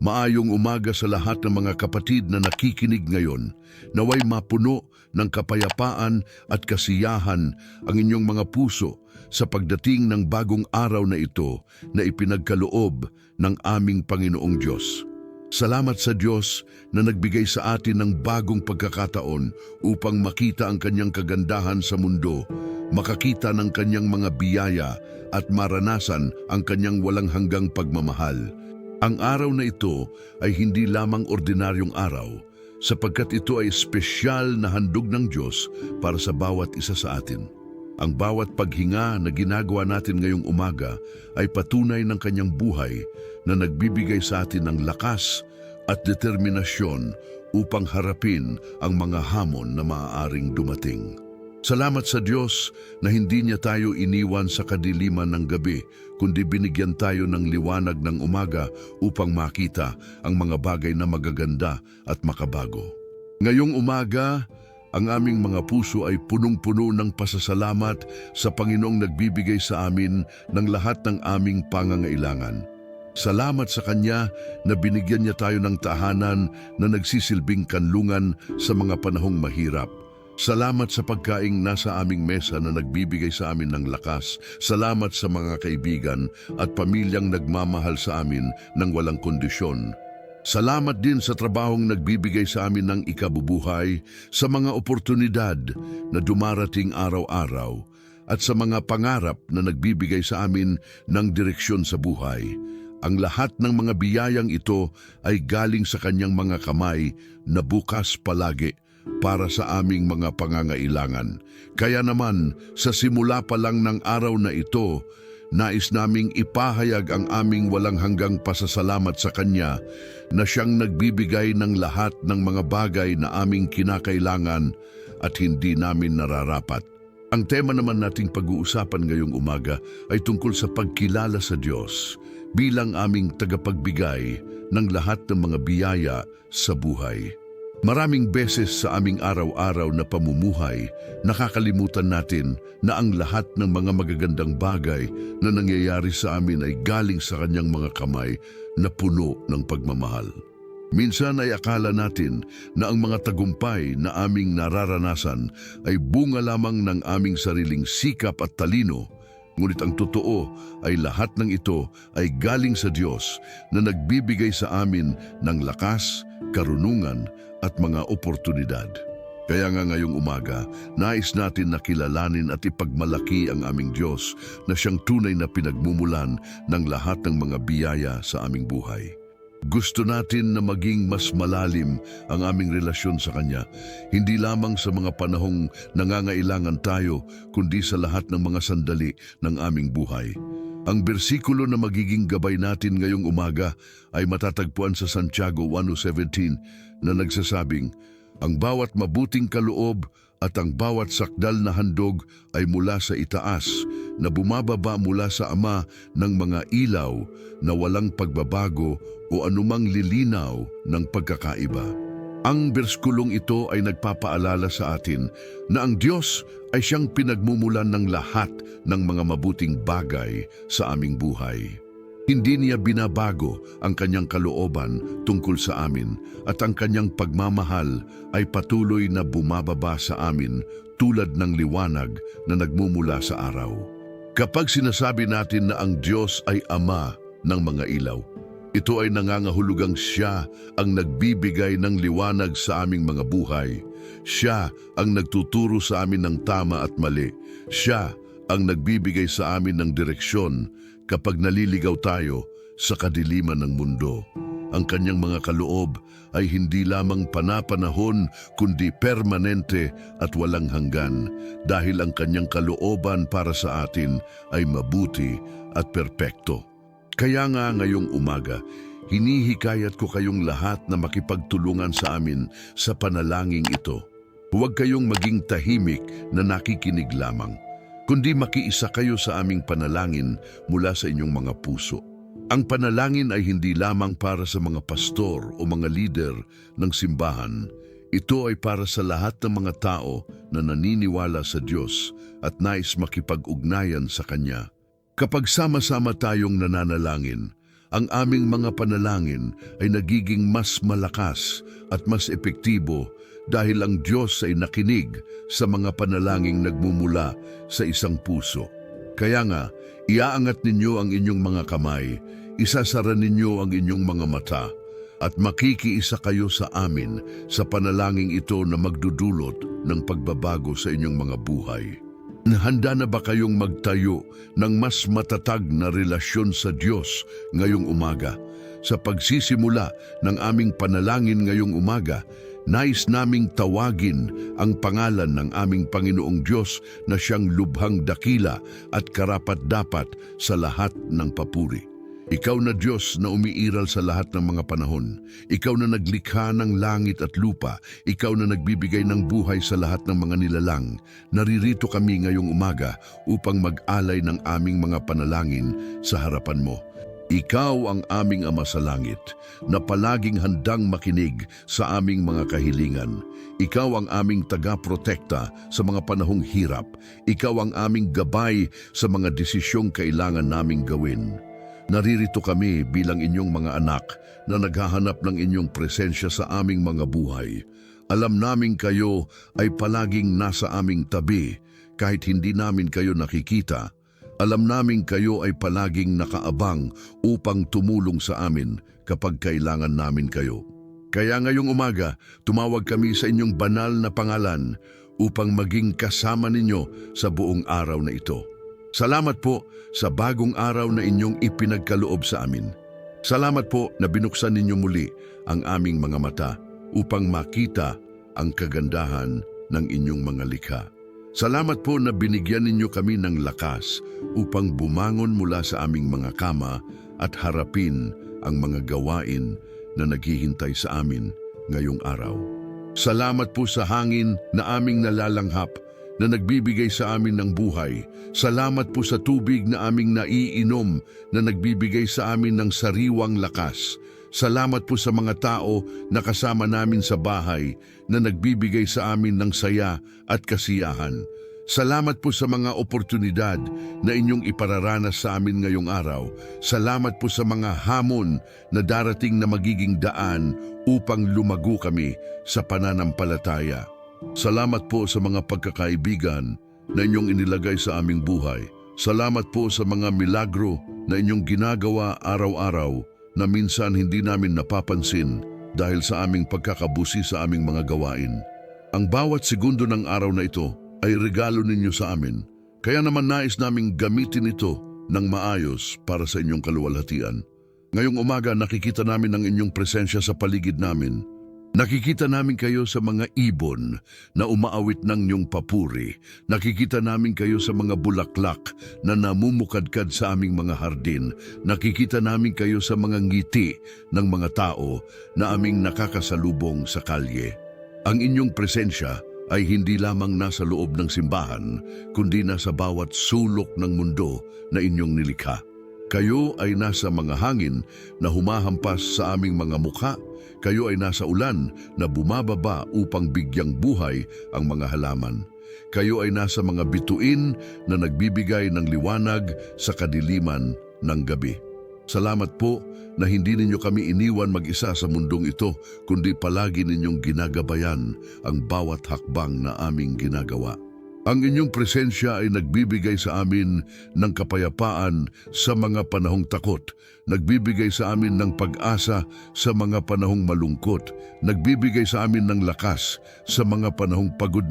Maayong umaga sa lahat ng mga kapatid na nakikinig ngayon. Naway mapuno ng kapayapaan at kasiyahan ang inyong mga puso sa pagdating ng bagong araw na ito na ipinagkaloob ng aming Panginoong Diyos. Salamat sa Diyos na nagbigay sa atin ng bagong pagkakataon upang makita ang kanyang kagandahan sa mundo, makakita ng kanyang mga biyaya at maranasan ang kanyang walang hanggang pagmamahal. Ang araw na ito ay hindi lamang ordinaryong araw, sapagkat ito ay espesyal na handog ng Diyos para sa bawat isa sa atin. Ang bawat paghinga na ginagawa natin ngayong umaga ay patunay ng kanyang buhay na nagbibigay sa atin ng lakas at determinasyon upang harapin ang mga hamon na maaaring dumating. Salamat sa Diyos na hindi niya tayo iniwan sa kadiliman ng gabi, kundi binigyan tayo ng liwanag ng umaga upang makita ang mga bagay na magaganda at makabago. Ngayong umaga, ang aming mga puso ay punong-puno ng pasasalamat sa Panginoong nagbibigay sa amin ng lahat ng aming pangangailangan. Salamat sa Kanya na binigyan niya tayo ng tahanan na nagsisilbing kanlungan sa mga panahong mahirap. Salamat sa pagkaing nasa aming mesa na nagbibigay sa amin ng lakas. Salamat sa mga kaibigan at pamilyang nagmamahal sa amin ng walang kondisyon. Salamat din sa trabahong nagbibigay sa amin ng ikabubuhay, sa mga oportunidad na dumarating araw-araw, at sa mga pangarap na nagbibigay sa amin ng direksyon sa buhay. Ang lahat ng mga biyayang ito ay galing sa kanyang mga kamay na bukas palagi para sa aming mga pangangailangan. Kaya naman, sa simula pa lang ng araw na ito, nais naming ipahayag ang aming walang hanggang pasasalamat sa Kanya na Siyang nagbibigay ng lahat ng mga bagay na aming kinakailangan at hindi namin nararapat. Ang tema naman nating pag-uusapan ngayong umaga ay tungkol sa pagkilala sa Diyos bilang aming tagapagbigay ng lahat ng mga biyaya sa buhay. Maraming beses sa aming araw-araw na pamumuhay, nakakalimutan natin na ang lahat ng mga magagandang bagay na nangyayari sa amin ay galing sa kanyang mga kamay na puno ng pagmamahal. Minsan ay akala natin na ang mga tagumpay na aming nararanasan ay bunga lamang ng aming sariling sikap at talino. Ngunit ang totoo ay lahat ng ito ay galing sa Diyos na nagbibigay sa amin ng lakas, karunungan at mga oportunidad. Kaya nga ngayong umaga, nais natin na kilalanin at ipagmalaki ang aming Diyos na Siyang tunay na pinagmumulan ng lahat ng mga biyaya sa aming buhay. Gusto natin na maging mas malalim ang aming relasyon sa Kanya, hindi lamang sa mga panahong nangangailangan tayo, kundi sa lahat ng mga sandali ng aming buhay. Ang bersikulo na magiging gabay natin ngayong umaga ay matatagpuan sa Santiago 1:17 na nagsasabing, ang bawat mabuting kaloob at ang bawat sakdal na handog ay mula sa itaas, na bumababa mula sa Ama ng mga ilaw na walang pagbabago o anumang lilinaw ng pagkakaiba. Ang berskulong ito ay nagpapaalala sa atin na ang Diyos ay Siyang pinagmumulan ng lahat ng mga mabuting bagay sa aming buhay. Hindi Niya binabago ang Kanyang kalooban tungkol sa amin at ang Kanyang pagmamahal ay patuloy na bumababa sa amin tulad ng liwanag na nagmumula sa araw. Kapag sinasabi natin na ang Diyos ay Ama ng mga ilaw, ito ay nangangahulugang Siya ang nagbibigay ng liwanag sa aming mga buhay. Siya ang nagtuturo sa amin ng tama at mali. Siya ang nagbibigay sa amin ng direksyon kapag naliligaw tayo sa kadiliman ng mundo. Ang Kanyang mga kaloob ay hindi lamang panapanahon kundi permanente at walang hanggan, dahil ang Kanyang kalooban para sa atin ay mabuti at perpekto. Kaya nga ngayong umaga, hinihikayat ko kayong lahat na makipagtulungan sa amin sa panalangin ito. Huwag kayong maging tahimik na nakikinig lamang, kundi makiisa kayo sa aming panalangin mula sa inyong mga puso. Ang panalangin ay hindi lamang para sa mga pastor o mga lider ng simbahan. Ito ay para sa lahat ng mga tao na naniniwala sa Diyos at nais makipag-ugnayan sa Kanya. Kapag sama-sama tayong nananalangin, ang aming mga panalangin ay nagiging mas malakas at mas epektibo dahil ang Diyos ay nakinig sa mga panalangin nagmumula sa isang puso. Kaya nga, iaangat ninyo ang inyong mga kamay, isasara ninyo ang inyong mga mata, at makikiisa kayo sa amin sa panalangin ito na magdudulot ng pagbabago sa inyong mga buhay. Handa na ba kayong magtayo ng mas matatag na relasyon sa Diyos ngayong umaga? Sa pagsisimula ng aming panalangin ngayong umaga, nais naming tawagin ang pangalan ng aming Panginoong Diyos na siyang lubhang dakila at karapat-dapat sa lahat ng papuri. Ikaw na Diyos na umiiral sa lahat ng mga panahon. Ikaw na naglikha ng langit at lupa. Ikaw na nagbibigay ng buhay sa lahat ng mga nilalang. Naririto kami ngayong umaga upang mag-alay ng aming mga panalangin sa harapan mo. Ikaw ang aming Ama sa langit, na palaging handang makinig sa aming mga kahilingan. Ikaw ang aming taga-protekta sa mga panahong hirap. Ikaw ang aming gabay sa mga desisyong kailangan naming gawin. Naririto kami bilang inyong mga anak na naghahanap ng inyong presensya sa aming mga buhay. Alam naming kayo ay palaging nasa aming tabi kahit hindi namin kayo nakikita. Alam naming kayo ay palaging nakaabang upang tumulong sa amin kapag kailangan namin kayo. Kaya ngayong umaga, tumawag kami sa inyong banal na pangalan upang maging kasama ninyo sa buong araw na ito. Salamat po sa bagong araw na inyong ipinagkaloob sa amin. Salamat po na binuksan ninyo muli ang aming mga mata upang makita ang kagandahan ng inyong mga likha. Salamat po na binigyan ninyo kami ng lakas upang bumangon mula sa aming mga kama at harapin ang mga gawain na naghihintay sa amin ngayong araw. Salamat po sa hangin na aming nalalanghap na nagbibigay sa amin ng buhay. Salamat po sa tubig na aming naiinom na nagbibigay sa amin ng sariwang lakas. Salamat po sa mga tao na kasama namin sa bahay na nagbibigay sa amin ng saya at kasiyahan. Salamat po sa mga oportunidad na inyong ipararanas sa amin ngayong araw. Salamat po sa mga hamon na darating na magiging daan upang lumago kami sa pananampalataya. Salamat po sa mga pagkakaibigan na inyong inilagay sa aming buhay. Salamat po sa mga milagro na inyong ginagawa araw-araw na minsan hindi namin napapansin dahil sa aming pagkakabusi sa aming mga gawain. Ang bawat segundo ng araw na ito ay regalo ninyo sa amin. Kaya naman nais naming gamitin ito ng maayos para sa inyong kaluwalhatian. Ngayong umaga nakikita namin ang inyong presensya sa paligid namin. Nakikita namin kayo sa mga ibon na umaawit ng inyong papuri. Nakikita namin kayo sa mga bulaklak na namumukadkad sa aming mga hardin. Nakikita namin kayo sa mga ngiti ng mga tao na aming nakakasalubong sa kalye. Ang inyong presensya ay hindi lamang nasa loob ng simbahan, kundi nasa bawat sulok ng mundo na inyong nilikha. Kayo ay nasa mga hangin na humahampas sa aming mga mukha. Kayo ay nasa ulan na bumababa upang bigyang buhay ang mga halaman. Kayo ay nasa mga bituin na nagbibigay ng liwanag sa kadiliman ng gabi. Salamat po na hindi ninyo kami iniwan mag-isa sa mundong ito, kundi palagi ninyong ginagabayan ang bawat hakbang na aming ginagawa. Ang inyong presensya ay nagbibigay sa amin ng kapayapaan sa mga panahong takot, nagbibigay sa amin ng pag-asa sa mga panahong malungkot, nagbibigay sa amin ng lakas sa mga panahong pagod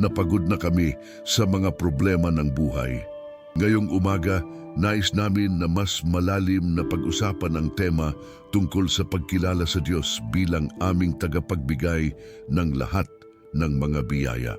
na kami sa mga problema ng buhay. Ngayong umaga, nais namin na mas malalim na pag-usapan ang tema tungkol sa pagkilala sa Diyos bilang aming tagapagbigay ng lahat ng mga biyaya.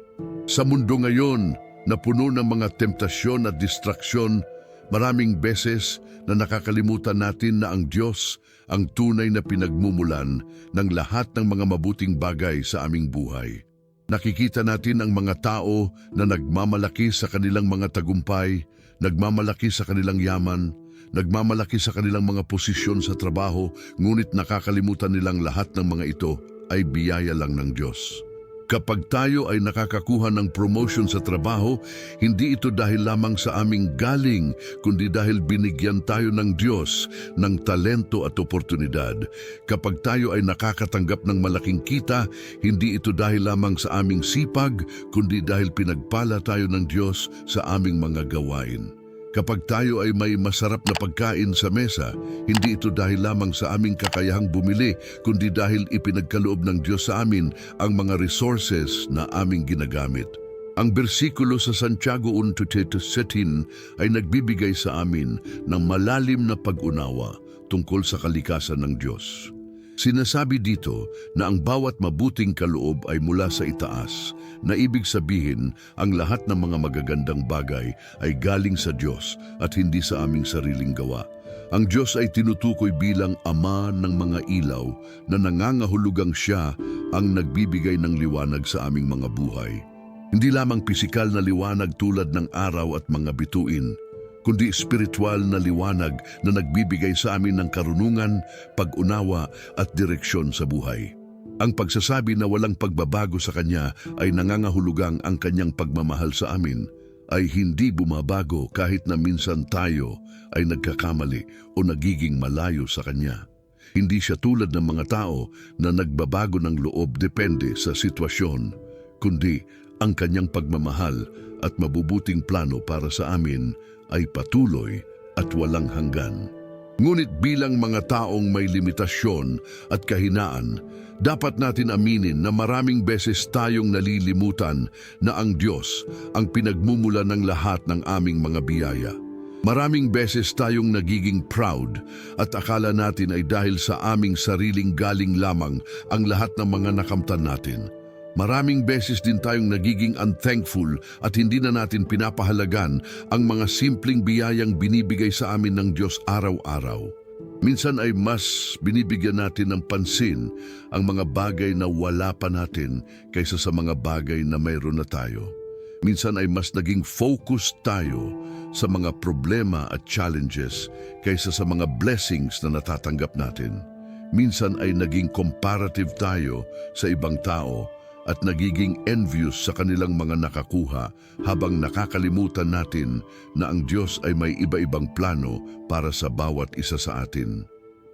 Sa mundo ngayon, na puno ng mga temptasyon at distraksyon, maraming beses na nakakalimutan natin na ang Diyos ang tunay na pinagmumulan ng lahat ng mga mabuting bagay sa aming buhay. Nakikita natin ang mga tao na nagmamalaki sa kanilang mga tagumpay, nagmamalaki sa kanilang yaman, nagmamalaki sa kanilang mga posisyon sa trabaho, ngunit nakakalimutan nilang lahat ng mga ito ay biyaya lang ng Diyos. Kapag tayo ay nakakakuha ng promotion sa trabaho, hindi ito dahil lamang sa aming galing, kundi dahil binigyan tayo ng Diyos ng talento at oportunidad. Kapag tayo ay nakakatanggap ng malaking kita, hindi ito dahil lamang sa aming sipag, kundi dahil pinagpala tayo ng Diyos sa aming mga gawain. Kapag tayo ay may masarap na pagkain sa mesa, hindi ito dahil lamang sa aming kakayahang bumili, kundi dahil ipinagkaloob ng Diyos sa amin ang mga resources na aming ginagamit. Ang bersikulo sa Santiago 1:17 ay nagbibigay sa amin ng malalim na pag-unawa tungkol sa kalikasan ng Diyos. Sinasabi dito na ang bawat mabuting kaloob ay mula sa itaas, na ibig sabihin ang lahat ng mga magagandang bagay ay galing sa Diyos at hindi sa aming sariling gawa. Ang Diyos ay tinutukoy bilang Ama ng mga ilaw na nangangahulugang Siya ang nagbibigay ng liwanag sa aming mga buhay. Hindi lamang pisikal na liwanag tulad ng araw at mga bituin, kundi espiritual na liwanag na nagbibigay sa amin ng karunungan, pag-unawa at direksyon sa buhay. Ang pagsasabi na walang pagbabago sa Kanya ay nangangahulugang ang Kanyang pagmamahal sa amin ay hindi bumabago kahit na minsan tayo ay nagkakamali o nagiging malayo sa Kanya. Hindi Siya tulad ng mga tao na nagbabago ng loob depende sa sitwasyon, kundi ang Kanyang pagmamahal at mabubuting plano para sa amin ay patuloy at walang hanggan. Ngunit bilang mga taong may limitasyon at kahinaan, dapat natin aminin na maraming beses tayong nalilimutan na ang Diyos ang pinagmumula ng lahat ng aming mga biyaya. Maraming beses tayong nagiging proud at akala natin ay dahil sa aming sariling galing lamang ang lahat ng mga nakamtan natin. Maraming beses din tayong nagiging unthankful at hindi na natin pinapahalagan ang mga simpleng biyayang binibigay sa amin ng Diyos araw-araw. Minsan ay mas binibigyan natin ng pansin ang mga bagay na wala pa natin kaysa sa mga bagay na mayroon na tayo. Minsan ay mas naging focused tayo sa mga problema at challenges kaysa sa mga blessings na natatanggap natin. Minsan ay naging comparative tayo sa ibang tao at nagiging envious sa kanilang mga nakakuha habang nakakalimutan natin na ang Diyos ay may iba-ibang plano para sa bawat isa sa atin.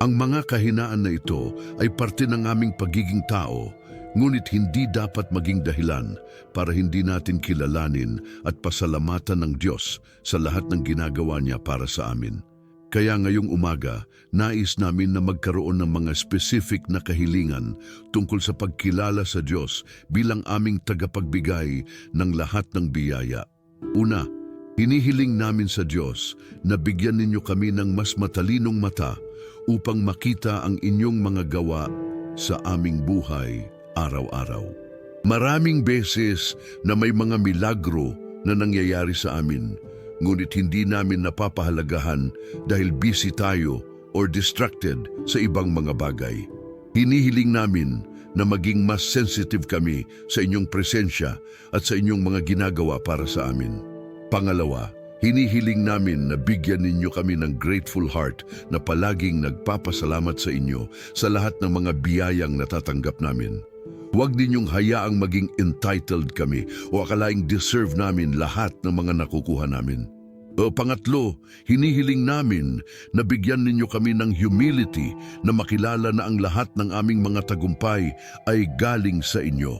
Ang mga kahinaan na ito ay parte ng aming pagiging tao, ngunit hindi dapat maging dahilan para hindi natin kilalanin at pasalamatan ng Diyos sa lahat ng ginagawa niya para sa amin. Kaya ngayong umaga, nais namin na magkaroon ng mga specific na kahilingan tungkol sa pagkilala sa Diyos bilang aming tagapagbigay ng lahat ng biyaya. Una, hinihiling namin sa Diyos na bigyan ninyo kami ng mas matalinong mata upang makita ang inyong mga gawa sa aming buhay araw-araw. Maraming beses na may mga milagro na nangyayari sa amin, ngunit hindi namin napapahalagahan dahil busy tayo or distracted sa ibang mga bagay. Hinihiling namin na maging mas sensitive kami sa inyong presensya at sa inyong mga ginagawa para sa amin. Pangalawa, hinihiling namin na bigyan ninyo kami ng grateful heart na palaging nagpapasalamat sa inyo sa lahat ng mga biyayang natatanggap namin. Huwag ninyong hayaang maging entitled kami o akalaing deserve namin lahat ng mga nakukuha namin. O pangatlo, hinihiling namin na bigyan ninyo kami ng humility na makilala na ang lahat ng aming mga tagumpay ay galing sa inyo.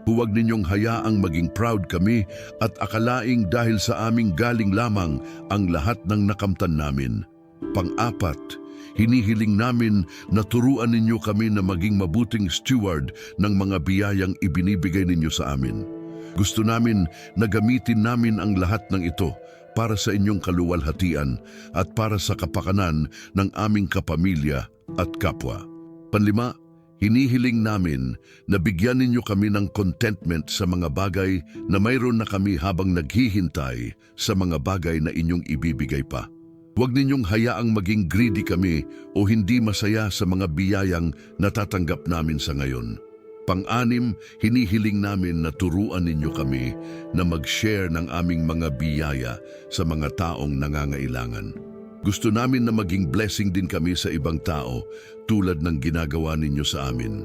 Huwag ninyong hayaang maging proud kami at akalaing dahil sa aming galing lamang ang lahat ng nakamtan namin. Pang-apat, hinihiling namin na turuan ninyo kami na maging mabuting steward ng mga biyayang ibinibigay ninyo sa amin. Gusto namin na gamitin namin ang lahat ng ito para sa inyong kaluwalhatian at para sa kapakanan ng aming kapamilya at kapwa. Panlima, hinihiling namin na bigyan ninyo kami ng contentment sa mga bagay na mayroon na kami habang naghihintay sa mga bagay na inyong ibibigay pa. Huwag ninyong hayaang maging greedy kami o hindi masaya sa mga biyayang natatanggap namin sa ngayon. Pang-anim, hinihiling namin na turuan ninyo kami na mag-share ng aming mga biyaya sa mga taong nangangailangan. Gusto namin na maging blessing din kami sa ibang tao tulad ng ginagawa ninyo sa amin.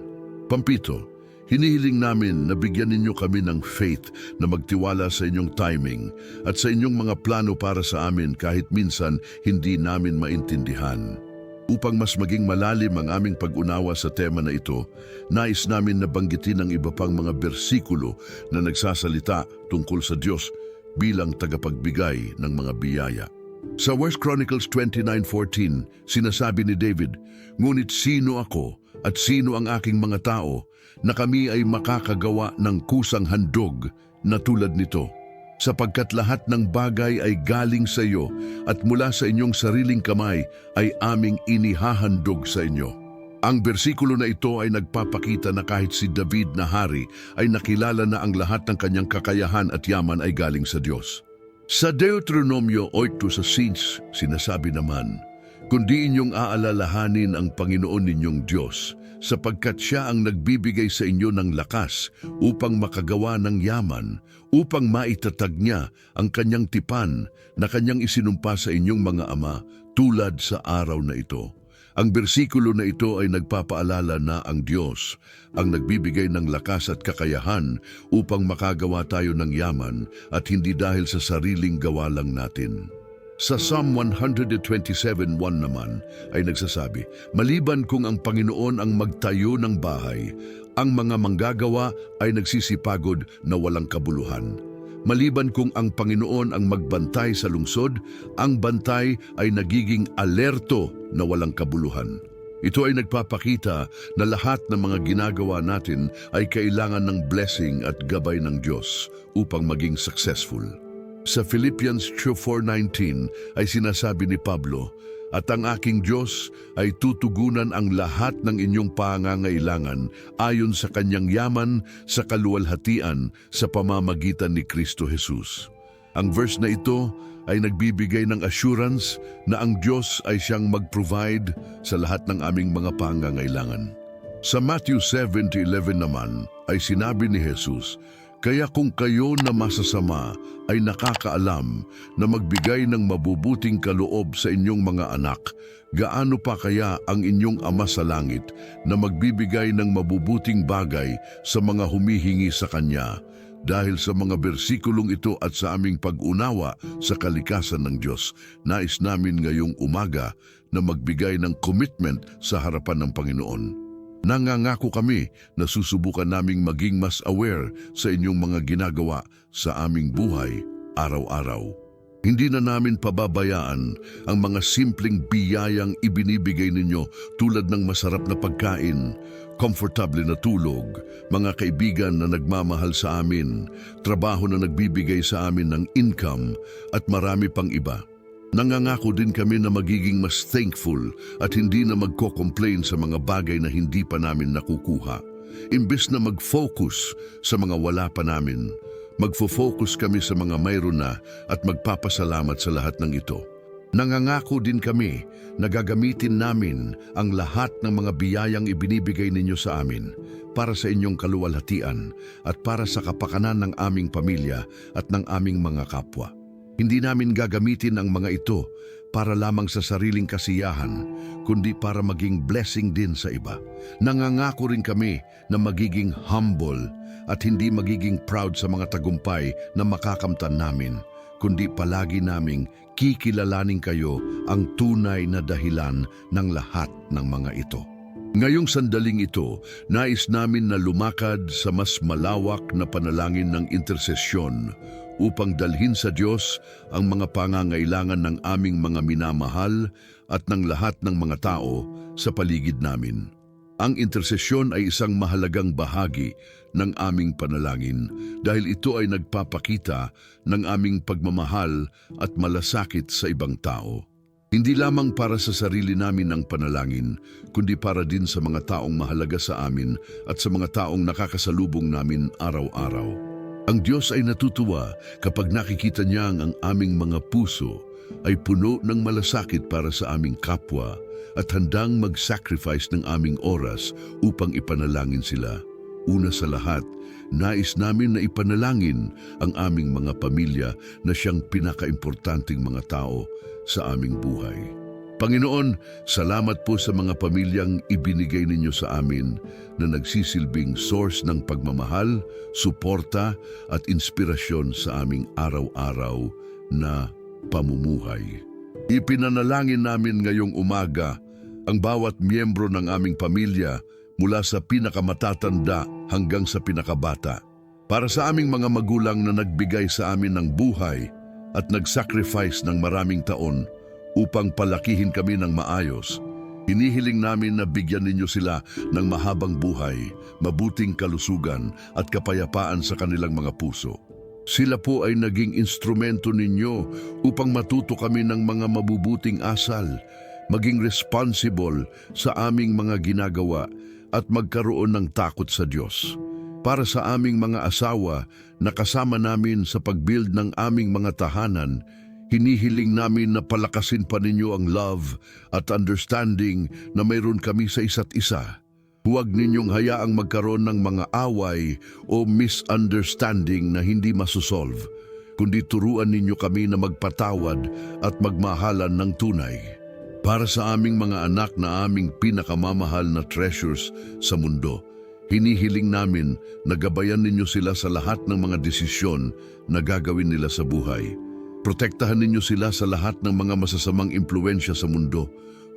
Pampito, Hinihiling namin na bigyan ninyo kami ng faith na magtiwala sa inyong timing at sa inyong mga plano para sa amin kahit minsan hindi namin maintindihan. Upang mas maging malalim ang aming pag-unawa sa tema na ito, nais namin na banggitin ang iba pang mga bersikulo na nagsasalita tungkol sa Diyos bilang tagapagbigay ng mga biyaya. Sa 1 Chronicles 29:14, sinasabi ni David, "Ngunit sino ako at sino ang aking mga tao na kami ay makakagawa ng kusang handog na tulad nito, sapagkat lahat ng bagay ay galing sa iyo at mula sa inyong sariling kamay ay aming inihahandog sa inyo." Ang bersikulo na ito ay nagpapakita na kahit si David na hari ay nakilala na ang lahat ng kanyang kakayahan at yaman ay galing sa Diyos. Sa Deuteronomio 8:6, sinasabi naman, "Kundi inyong aalalahanin ang Panginoon ninyong Diyos, sapagkat siya ang nagbibigay sa inyo ng lakas upang makagawa ng yaman, upang maitatag niya ang kanyang tipan na kanyang isinumpa sa inyong mga ama tulad sa araw na ito." Ang bersikulo na ito ay nagpapaalala na ang Diyos ang nagbibigay ng lakas at kakayahan upang makagawa tayo ng yaman at hindi dahil sa sariling gawa lang natin. Sa Psalm 127:1 naman ay nagsasabi, "Maliban kung ang Panginoon ang magtayo ng bahay, ang mga manggagawa ay nagsisipagod na walang kabuluhan. Maliban kung ang Panginoon ang magbantay sa lungsod, ang bantay ay nagiging alerto na walang kabuluhan." Ito ay nagpapakita na lahat ng mga ginagawa natin ay kailangan ng blessing at gabay ng Diyos upang maging successful. Sa Philippians 4:19 ay sinasabi ni Pablo, "At ang aking Diyos ay tutugunan ang lahat ng inyong pangangailangan ayon sa kanyang yaman sa kaluwalhatian sa pamamagitan ni Kristo Jesus." Ang verse na ito ay nagbibigay ng assurance na ang Diyos ay siyang mag-provide sa lahat ng aming mga pangangailangan. Sa Matthew 7:11 naman ay sinabi ni Jesus, "Kaya kung kayo na masasama ay nakakaalam na magbigay ng mabubuting kaloob sa inyong mga anak, gaano pa kaya ang inyong Ama sa langit na magbibigay ng mabubuting bagay sa mga humihingi sa Kanya?" Dahil sa mga bersikulong ito at sa aming pag-unawa sa kalikasan ng Diyos, nais namin ngayong umaga na magbigay ng commitment sa harapan ng Panginoon. Nangangako kami na susubukan naming maging mas aware sa inyong mga ginagawa sa aming buhay araw-araw. Hindi na namin pababayaan ang mga simpleng biyayang ibinibigay ninyo tulad ng masarap na pagkain, komportable na tulog, mga kaibigan na nagmamahal sa amin, trabaho na nagbibigay sa amin ng income at marami pang iba. Nangangako din kami na magiging mas thankful at hindi na magko-complain sa mga bagay na hindi pa namin nakukuha. Imbes na mag-focus sa mga wala pa namin, magfo-focus kami sa mga mayroon na at magpapasalamat sa lahat ng ito. Nangangako din kami na gagamitin namin ang lahat ng mga biyayang ibinibigay ninyo sa amin para sa inyong kaluwalhatian at para sa kapakanan ng aming pamilya at ng aming mga kapwa. Hindi namin gagamitin ang mga ito para lamang sa sariling kasiyahan, kundi para maging blessing din sa iba. Nangangako rin kami na magiging humble at hindi magiging proud sa mga tagumpay na makakamtan namin, kundi palagi naming kikilalanin kayo ang tunay na dahilan ng lahat ng mga ito. Ngayong sandaling ito, nais namin na lumakad sa mas malawak na panalangin ng intersesyon upang dalhin sa Diyos ang mga pangangailangan ng aming mga minamahal at ng lahat ng mga tao sa paligid namin. Ang intersesyon ay isang mahalagang bahagi ng aming panalangin dahil ito ay nagpapakita ng aming pagmamahal at malasakit sa ibang tao. Hindi lamang para sa sarili namin ang panalangin, kundi para din sa mga taong mahalaga sa amin at sa mga taong nakakasalubong namin araw-araw. Ang Diyos ay natutuwa kapag nakikita niya ang aming mga puso ay puno ng malasakit para sa aming kapwa at handang mag-sacrifice ng aming oras upang ipanalangin sila. Una sa lahat, nais namin na ipanalangin ang aming mga pamilya na siyang pinakaimportanteng mga tao sa aming buhay. Panginoon, salamat po sa mga pamilyang ibinigay ninyo sa amin na nagsisilbing source ng pagmamahal, suporta at inspirasyon sa aming araw-araw na pamumuhay. Ipinanalangin namin ngayong umaga ang bawat miyembro ng aming pamilya mula sa pinakamatatanda hanggang sa pinakabata. Para sa aming mga magulang na nagbigay sa amin ng buhay at nag-sacrifice ng maraming taon upang palakihin kami ng maayos, hinihiling namin na bigyan ninyo sila ng mahabang buhay, mabuting kalusugan at kapayapaan sa kanilang mga puso. Sila po ay naging instrumento ninyo upang matuto kami ng mga mabubuting asal, maging responsible sa aming mga ginagawa at magkaroon ng takot sa Diyos. Para sa aming mga asawa na kasama namin sa pag-build ng aming mga tahanan, hinihiling namin na palakasin pa ninyo ang love at understanding na mayroon kami sa isa't isa. Huwag ninyong hayaang magkaroon ng mga away o misunderstanding na hindi masosolve, kundi turuan ninyo kami na magpatawad at magmahalan ng tunay. Para sa aming mga anak na aming pinakamamahal na treasures sa mundo, hinihiling namin na gabayan ninyo sila sa lahat ng mga desisyon na gagawin nila sa buhay. Protektahan ninyo sila sa lahat ng mga masasamang impluensya sa mundo.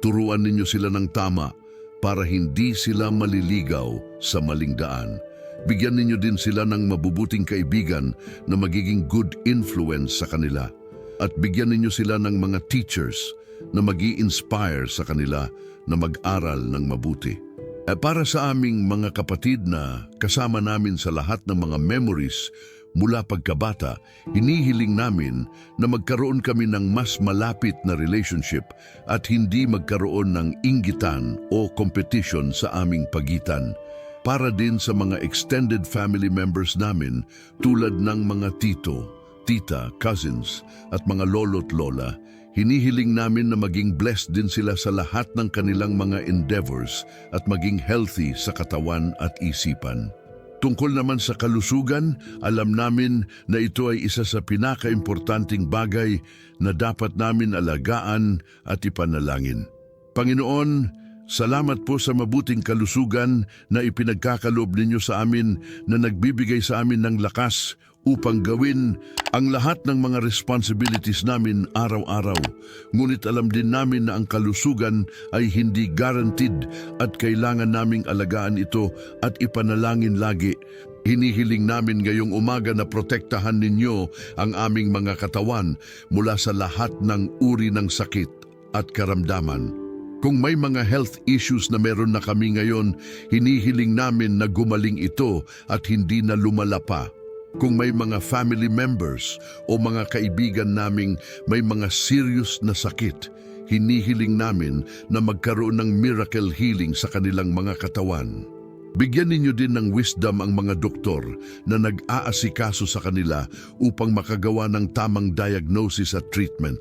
Turuan ninyo sila ng tama para hindi sila maliligaw sa maling daan. Bigyan ninyo din sila ng mabubuting kaibigan na magiging good influence sa kanila. At bigyan ninyo sila ng mga teachers na mag-i-inspire sa kanila na mag-aral ng mabuti. Para sa aming mga kapatid na kasama namin sa lahat ng mga memories mula pagkabata, hinihiling namin na magkaroon kami ng mas malapit na relationship at hindi magkaroon ng inggitan o competition sa aming pagitan. Para din sa mga extended family members namin tulad ng mga tito, tita, cousins at mga lolo't lola, hinihiling namin na maging blessed din sila sa lahat ng kanilang mga endeavors at maging healthy sa katawan at isipan. Tungkol naman sa kalusugan, alam namin na ito ay isa sa pinakaimportanting bagay na dapat namin alagaan at ipanalangin. Panginoon, salamat po sa mabuting kalusugan na ipinagkakaloob ninyo sa amin na nagbibigay sa amin ng lakas upang gawin ang lahat ng mga responsibilities namin araw-araw. Ngunit alam din namin na ang kalusugan ay hindi guaranteed at kailangan naming alagaan ito at ipanalangin lagi. Hinihiling namin ngayong umaga na protektahan ninyo ang aming mga katawan mula sa lahat ng uri ng sakit at karamdaman. Kung may mga health issues na meron na kami ngayon, hinihiling namin na gumaling ito at hindi na lumala pa. Kung may mga family members o mga kaibigan naming may mga serious na sakit, hinihiling namin na magkaroon ng miracle healing sa kanilang mga katawan. Bigyan ninyo din ng wisdom ang mga doktor na nag-aasikaso sa kanila upang makagawa ng tamang diagnosis at treatment.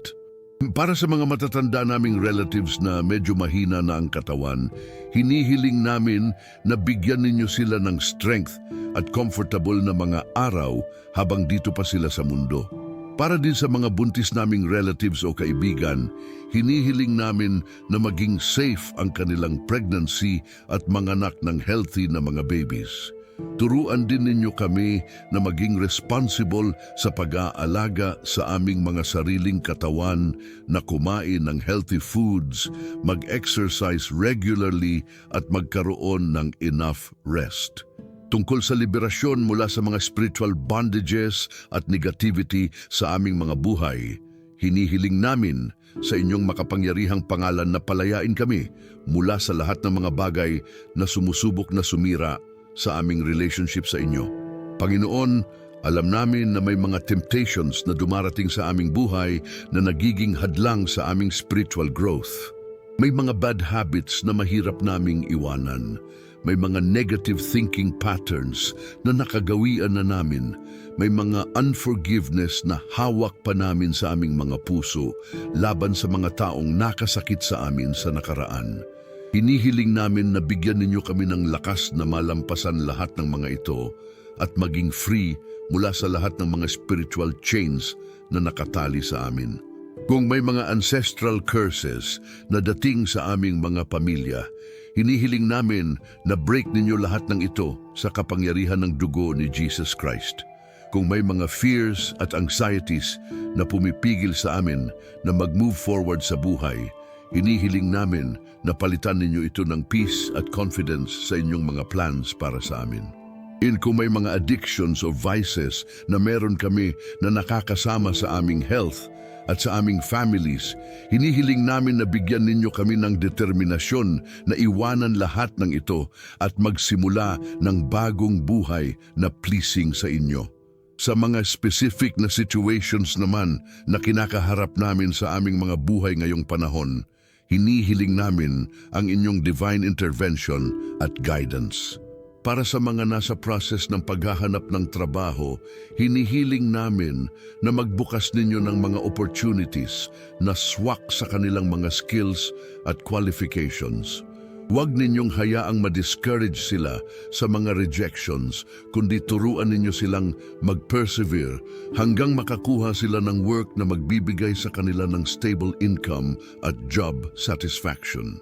Para sa mga matatanda naming relatives na medyo mahina na ang katawan, hinihiling namin na bigyan ninyo sila ng strength at comfortable na mga araw habang dito pa sila sa mundo. Para din sa mga buntis naming relatives o kaibigan, hinihiling namin na maging safe ang kanilang pregnancy at manganak ng healthy na mga babies. Turuan din ninyo kami na maging responsible sa pag-aalaga sa aming mga sariling katawan, na kumain ng healthy foods, mag-exercise regularly at magkaroon ng enough rest. Tungkol sa liberasyon mula sa mga spiritual bondages at negativity sa aming mga buhay, hinihiling namin sa inyong makapangyarihang pangalan na palayain kami mula sa lahat ng mga bagay na sumusubok na sumira sa aming relationship sa inyo. Panginoon, alam namin na may mga temptations na dumarating sa aming buhay na nagiging hadlang sa aming spiritual growth. May mga bad habits na mahirap naming iwanan. May mga negative thinking patterns na nakagawian na namin. May mga unforgiveness na hawak pa namin sa aming mga puso laban sa mga taong nakasakit sa amin sa nakaraan. Hinihiling namin na bigyan ninyo kami ng lakas na malampasan lahat ng mga ito at maging free mula sa lahat ng mga spiritual chains na nakatali sa amin. Kung may mga ancestral curses na dating sa aming mga pamilya, hinihiling namin na break ninyo lahat ng ito sa kapangyarihan ng dugo ni Jesus Christ. Kung may mga fears at anxieties na pumipigil sa amin na mag-move forward sa buhay, hinihiling namin na palitan ninyo ito ng peace at confidence sa inyong mga plans para sa amin. Kung may mga addictions o vices na meron kami na nakakasama sa aming health at sa aming families, hinihiling namin na bigyan ninyo kami ng determinasyon na iwanan lahat ng ito at magsimula ng bagong buhay na pleasing sa inyo. Sa mga specific na situations naman na kinakaharap namin sa aming mga buhay ngayong panahon, hinihiling namin ang inyong divine intervention at guidance. Para sa mga nasa process ng paghahanap ng trabaho, hinihiling namin na magbukas ninyo ng mga opportunities na swak sa kanilang mga skills at qualifications. Huwag ninyong hayaang ma-discourage sila sa mga rejections, kundi turuan ninyo silang mag-persevere hanggang makakuha sila ng work na magbibigay sa kanila ng stable income at job satisfaction.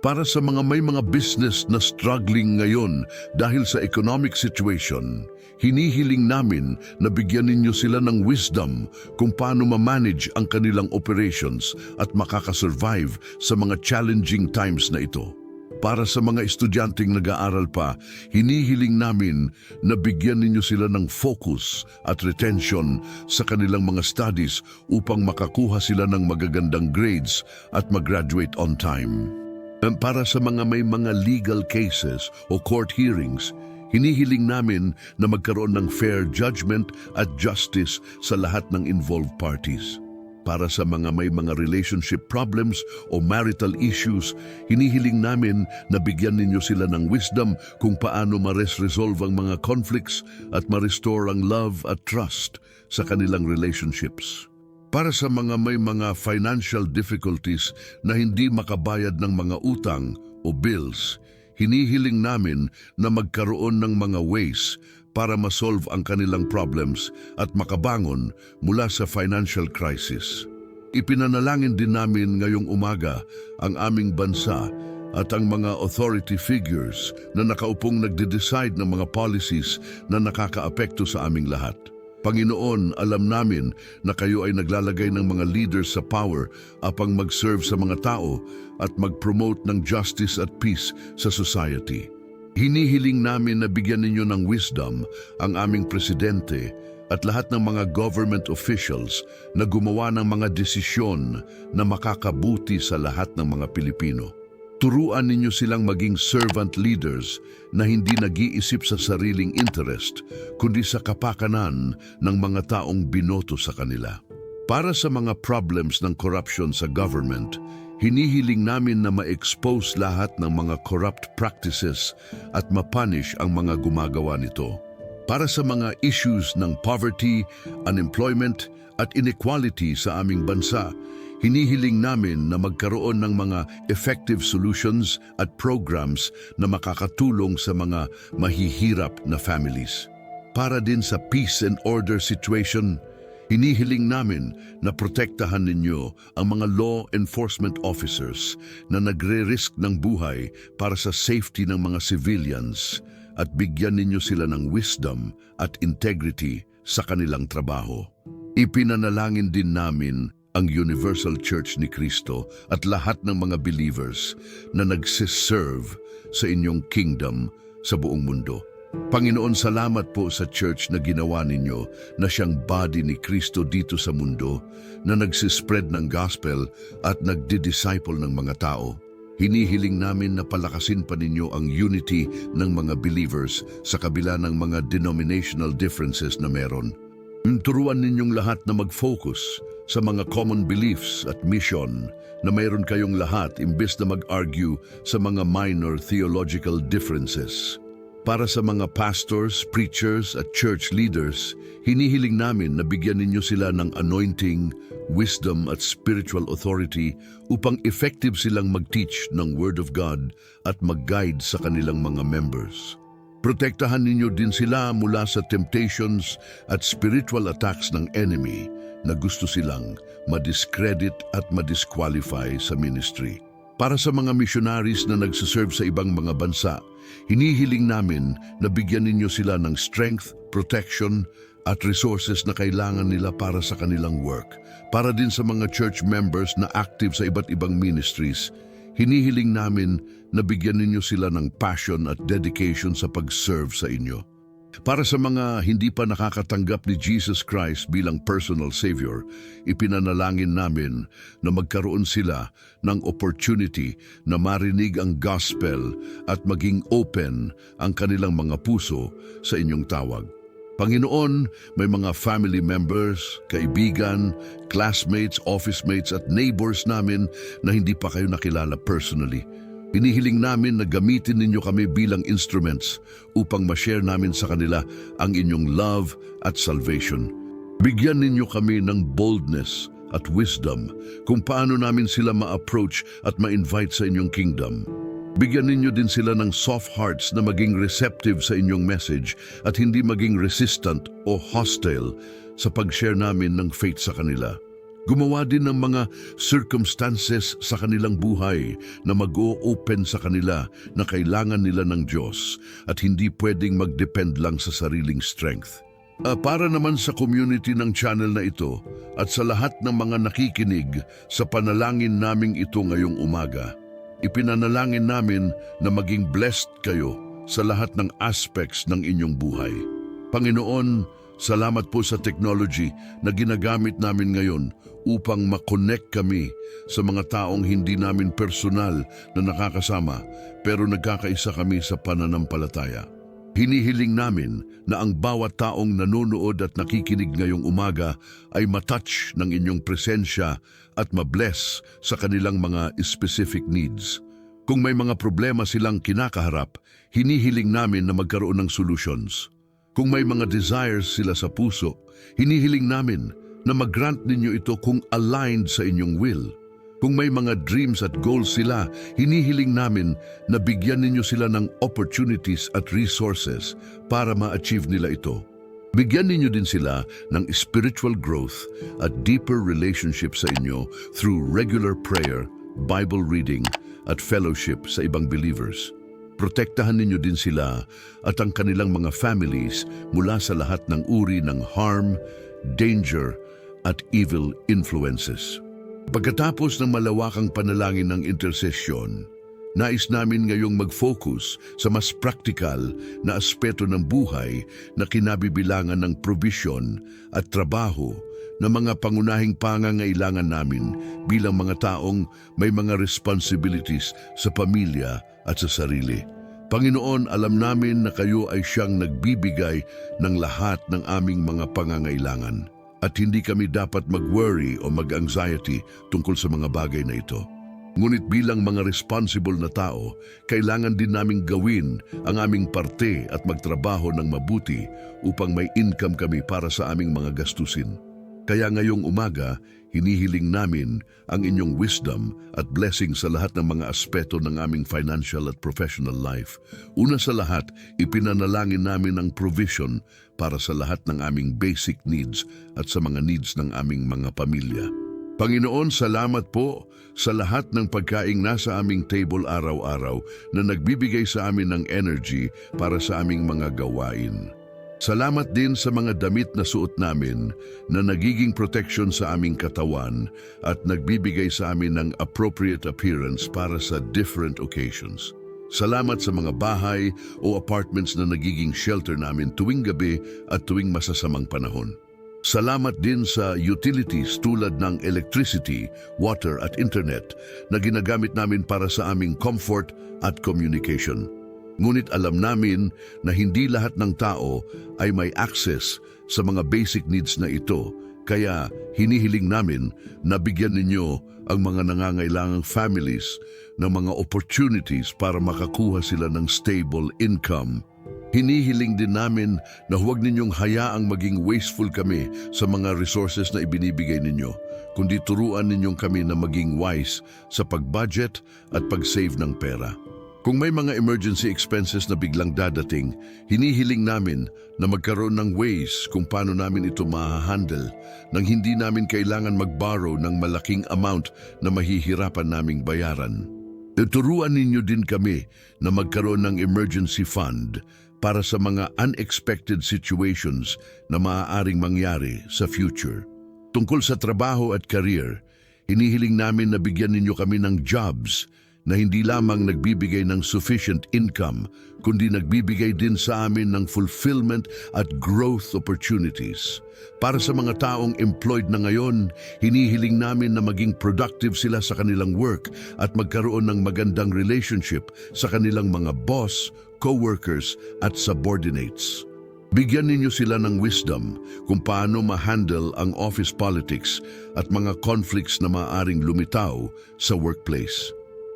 Para sa mga may mga business na struggling ngayon dahil sa economic situation, hinihiling namin na bigyan ninyo sila ng wisdom kung paano ma-manage ang kanilang operations at makakasurvive sa mga challenging times na ito. Para sa mga estudyanteng nag-aaral pa, hinihiling namin na bigyan ninyo sila ng focus at retention sa kanilang mga studies upang makakuha sila ng magagandang grades at mag-graduate on time. Para sa mga may mga legal cases o court hearings, hinihiling namin na magkaroon ng fair judgment at justice sa lahat ng involved parties. Para sa mga may mga relationship problems o marital issues, hinihiling namin na bigyan ninyo sila ng wisdom kung paano ma-resolve ang mga conflicts at ma-restore ang love at trust sa kanilang relationships. Para sa mga may mga financial difficulties na hindi makabayad ng mga utang o bills, hinihiling namin na magkaroon ng mga ways para ma-solve ang kanilang problems at makabangon mula sa financial crisis. Ipinanalangin din namin ngayong umaga ang aming bansa at ang mga authority figures na nakaupong nagde-decide ng mga policies na nakakaapekto sa aming lahat. Panginoon, alam namin na kayo ay naglalagay ng mga leaders sa power upang mag-serve sa mga tao at mag-promote ng justice at peace sa society. Hinihiling namin na bigyan ninyo ng wisdom ang aming presidente at lahat ng mga government officials na gumawa ng mga desisyon na makakabuti sa lahat ng mga Pilipino. Turuan ninyo silang maging servant leaders na hindi nag-iisip sa sariling interest, kundi sa kapakanan ng mga taong binoto sa kanila. Para sa mga problems ng corruption sa government, hinihiling namin na ma-expose lahat ng mga corrupt practices at ma-punish ang mga gumagawa nito. Para sa mga issues ng poverty, unemployment at inequality sa aming bansa, hinihiling namin na magkaroon ng mga effective solutions at programs na makakatulong sa mga mahihirap na families. Para din sa peace and order situation, hinihiling namin na protektahan ninyo ang mga law enforcement officers na nagre-risk ng buhay para sa safety ng mga civilians at bigyan ninyo sila ng wisdom at integrity sa kanilang trabaho. Ipinanalangin din namin ang Universal Church ni Cristo at lahat ng mga believers na nagsiserve sa inyong kingdom sa buong mundo. Panginoon, salamat po sa church na ginawa ninyo na siyang body ni Kristo dito sa mundo na nagsispread ng gospel at nagdi-disciple ng mga tao. Hinihiling namin na palakasin pa ninyo ang unity ng mga believers sa kabila ng mga denominational differences na meron. Turuan ninyong lahat na mag-focus sa mga common beliefs at mission na mayroon kayong lahat imbes na mag-argue sa mga minor theological differences. Para sa mga pastors, preachers at church leaders, hinihiling namin na bigyan ninyo sila ng anointing, wisdom at spiritual authority upang effective silang mag-teach ng Word of God at mag-guide sa kanilang mga members. Protektahan ninyo din sila mula sa temptations at spiritual attacks ng enemy na gusto silang madiscredit at madisqualify sa ministry. Para sa mga missionaries na nagsiserve sa ibang mga bansa, hinihiling namin na bigyan ninyo sila ng strength, protection, at resources na kailangan nila para sa kanilang work. Para din sa mga church members na active sa iba't ibang ministries, hinihiling namin na bigyan ninyo sila ng passion at dedication sa pag-serve sa inyo. Para sa mga hindi pa nakakatanggap ni Jesus Christ bilang personal Savior, ipinanalangin namin na magkaroon sila ng opportunity na marinig ang gospel at maging open ang kanilang mga puso sa inyong tawag. Panginoon, may mga family members, kaibigan, classmates, office mates at neighbors namin na hindi pa kayo nakilala personally. Hinihiling namin na gamitin ninyo kami bilang instruments upang ma-share namin sa kanila ang inyong love at salvation. Bigyan ninyo kami ng boldness at wisdom kung paano namin sila ma-approach at ma-invite sa inyong kingdom. Bigyan ninyo din sila ng soft hearts na maging receptive sa inyong message at hindi maging resistant o hostile sa pag-share namin ng faith sa kanila. Gumawa din ng mga circumstances sa kanilang buhay na mag-o-open sa kanila na kailangan nila ng Diyos at hindi pwedeng mag-depend lang sa sariling strength. Para naman sa community ng channel na ito at sa lahat ng mga nakikinig sa panalangin naming ito ngayong umaga, ipinanalangin namin na maging blessed kayo sa lahat ng aspects ng inyong buhay. Panginoon, salamat po sa technology na ginagamit namin ngayon upang makonect kami sa mga taong hindi namin personal na nakakasama pero nagkakaisa kami sa pananampalataya. Hinihiling namin na ang bawat taong nanonood at nakikinig ngayong umaga ay matouch ng inyong presensya at mabless sa kanilang mga specific needs. Kung may mga problema silang kinakaharap, hinihiling namin na magkaroon ng solutions. Kung may mga desires sila sa puso, hinihiling namin na mag-grant ninyo ito kung aligned sa inyong will. Kung may mga dreams at goals sila, hinihiling namin na bigyan ninyo sila ng opportunities at resources para ma-achieve nila ito. Bigyan ninyo din sila ng spiritual growth at deeper relationship sa inyo through regular prayer, Bible reading, at fellowship sa ibang believers. Protektahan ninyo din sila at ang kanilang mga families mula sa lahat ng uri ng harm, danger, at evil influences. Pagkatapos ng malawakang panalangin ng intersesyon, nais namin ngayong mag-focus sa mas praktikal na aspeto ng buhay na kinabibilangan ng provision at trabaho na mga pangunahing pangangailangan namin bilang mga taong may mga responsibilities sa pamilya at sa sarili. Panginoon, alam namin na kayo ay siyang nagbibigay ng lahat ng aming mga pangangailangan at hindi kami dapat mag-worry o mag-anxiety tungkol sa mga bagay na ito. Ngunit bilang mga responsible na tao, kailangan din naming gawin ang aming parte at magtrabaho ng mabuti upang may income kami para sa aming mga gastusin. Kaya ngayong umaga, hinihiling namin ang inyong wisdom at blessing sa lahat ng mga aspeto ng aming financial at professional life. Una sa lahat, ipinanalangin namin ang provision para sa lahat ng aming basic needs at sa mga needs ng aming mga pamilya. Panginoon, salamat po sa lahat ng pagkaing nasa aming table araw-araw na nagbibigay sa amin ng energy para sa aming mga gawain. Salamat din sa mga damit na suot namin na nagiging protection sa aming katawan at nagbibigay sa amin ng appropriate appearance para sa different occasions. Salamat sa mga bahay o apartments na nagiging shelter namin tuwing gabi at tuwing masasamang panahon. Salamat din sa utilities tulad ng electricity, water at internet na ginagamit namin para sa aming comfort at communication. Ngunit alam namin na hindi lahat ng tao ay may access sa mga basic needs na ito, kaya hinihiling namin na bigyan ninyo ang mga nangangailangang families ng mga opportunities para makakuha sila ng stable income. Hinihiling din namin na huwag ninyong hayaang maging wasteful kami sa mga resources na ibinibigay ninyo, kundi turuan ninyong kami na maging wise sa pag-budget at pag-save ng pera. Kung may mga emergency expenses na biglang dadating, hinihiling namin na magkaroon ng ways kung paano namin ito ma-handle nang hindi namin kailangan mag-borrow ng malaking amount na mahihirapan naming bayaran. Turuan ninyo din kami na magkaroon ng emergency fund para sa mga unexpected situations na maaaring mangyari sa future. Tungkol sa trabaho at career, hinihiling namin na bigyan ninyo kami ng jobs na hindi lamang nagbibigay ng sufficient income, kundi nagbibigay din sa amin ng fulfillment at growth opportunities. Para sa mga taong employed na ngayon, hinihiling namin na maging productive sila sa kanilang work at magkaroon ng magandang relationship sa kanilang mga boss, co-workers at subordinates. Bigyan ninyo sila ng wisdom kung paano ma-handle ang office politics at mga conflicts na maaaring lumitaw sa workplace.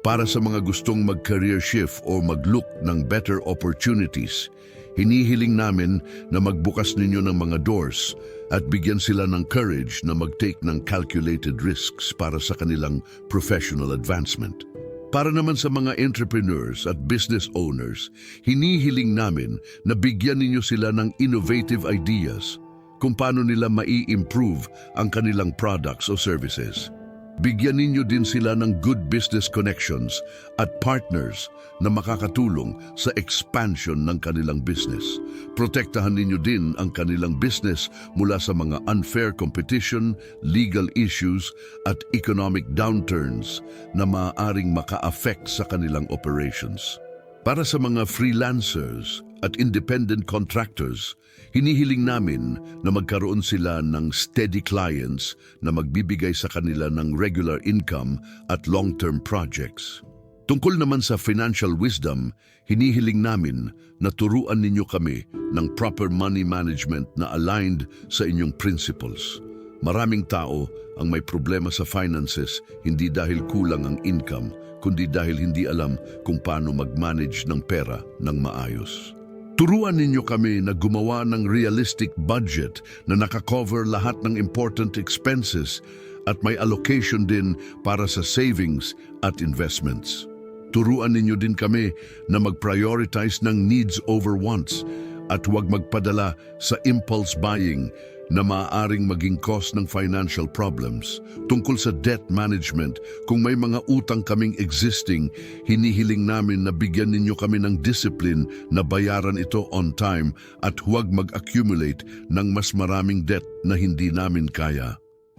Para sa mga gustong mag-career shift o mag-look ng better opportunities, hinihiling namin na magbukas ninyo ng mga doors at bigyan sila ng courage na mag-take ng calculated risks para sa kanilang professional advancement. Para naman sa mga entrepreneurs at business owners, hinihiling namin na bigyan ninyo sila ng innovative ideas kung paano nila mai-improve ang kanilang products o services. Bigyan ninyo din sila ng good business connections at partners na makakatulong sa expansion ng kanilang business. Protektahan ninyo din ang kanilang business mula sa mga unfair competition, legal issues at economic downturns na maaaring maka-affect sa kanilang operations. Para sa mga freelancers at independent contractors, hinihiling namin na magkaroon sila ng steady clients na magbibigay sa kanila ng regular income at long-term projects. Tungkol naman sa financial wisdom, hinihiling namin na turuan ninyo kami ng proper money management na aligned sa inyong principles. Maraming tao ang may problema sa finances hindi dahil kulang ang income, kundi dahil hindi alam kung paano mag-manage ng pera ng maayos. Turuan ninyo kami na gumawa ng realistic budget na nakakover lahat ng important expenses at may allocation din para sa savings at investments. Turuan ninyo din kami na mag-prioritize ng needs over wants at huwag magpadala sa impulse buying na maaaring maging cause ng financial problems. Tungkol sa debt management, kung may mga utang kaming existing, hinihiling namin na bigyan ninyo kami ng discipline na bayaran ito on time at huwag mag-accumulate ng mas maraming debt na hindi namin kaya.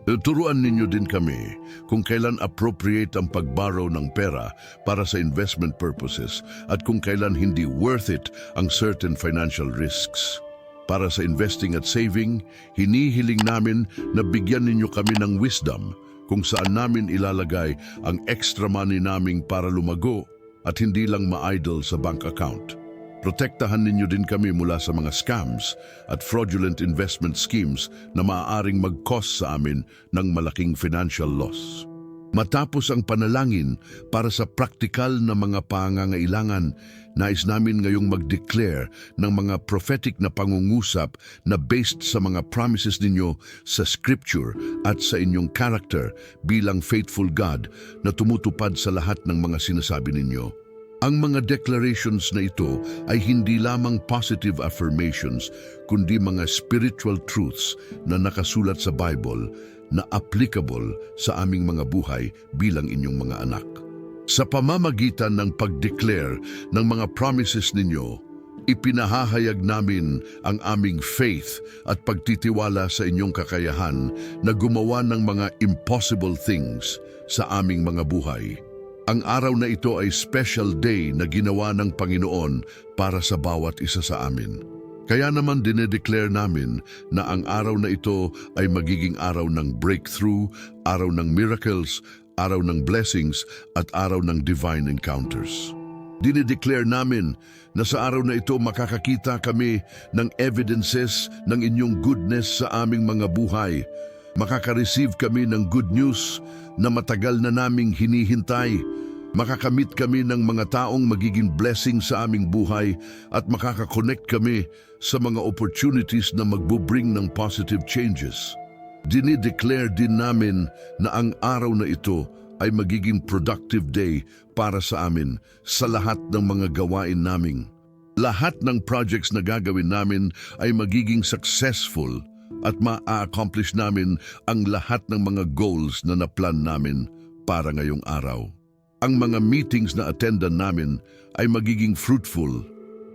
Turuan ninyo din kami kung kailan appropriate ang pag-borrow ng pera para sa investment purposes at kung kailan hindi worth it ang certain financial risks. Para sa investing at saving, hinihiling namin na bigyan ninyo kami ng wisdom kung saan namin ilalagay ang extra money naming para lumago at hindi lang ma-idle sa bank account. Protektahan ninyo din kami mula sa mga scams at fraudulent investment schemes na maaaring mag-cost sa amin ng malaking financial loss. Matapos ang panalangin para sa praktikal na mga pangangailangan, nais namin ngayong mag-declare ng mga prophetic na pangungusap na based sa mga promises ninyo sa Scripture at sa inyong character bilang faithful God na tumutupad sa lahat ng mga sinasabi ninyo. Ang mga declarations na ito ay hindi lamang positive affirmations, kundi mga spiritual truths na nakasulat sa Bible na applicable sa aming mga buhay bilang inyong mga anak. Sa pamamagitan ng pag-declare ng mga promises ninyo, ipinahahayag namin ang aming faith at pagtitiwala sa inyong kakayahan na gumawa ng mga impossible things sa aming mga buhay. Ang araw na ito ay special day na ginawa ng Panginoon para sa bawat isa sa amin. Kaya naman dinedeclare namin na ang araw na ito ay magiging araw ng breakthrough, araw ng miracles, araw ng blessings at araw ng divine encounters. Dinedeclare namin na sa araw na ito makakakita kami ng evidences ng inyong goodness sa aming mga buhay. Makaka-receive kami ng good news na matagal na naming hinihintay. Makakamit kami ng mga taong magiging blessing sa aming buhay at makaka-connect kami sa mga opportunities na magbubring ng positive changes. Dinideclare din namin na ang araw na ito ay magiging productive day para sa amin sa lahat ng mga gawain naming. Lahat ng projects na gagawin namin ay magiging successful at ma-accomplish namin ang lahat ng mga goals na naplan namin para ngayong araw. Ang mga meetings na attendan namin ay magiging fruitful.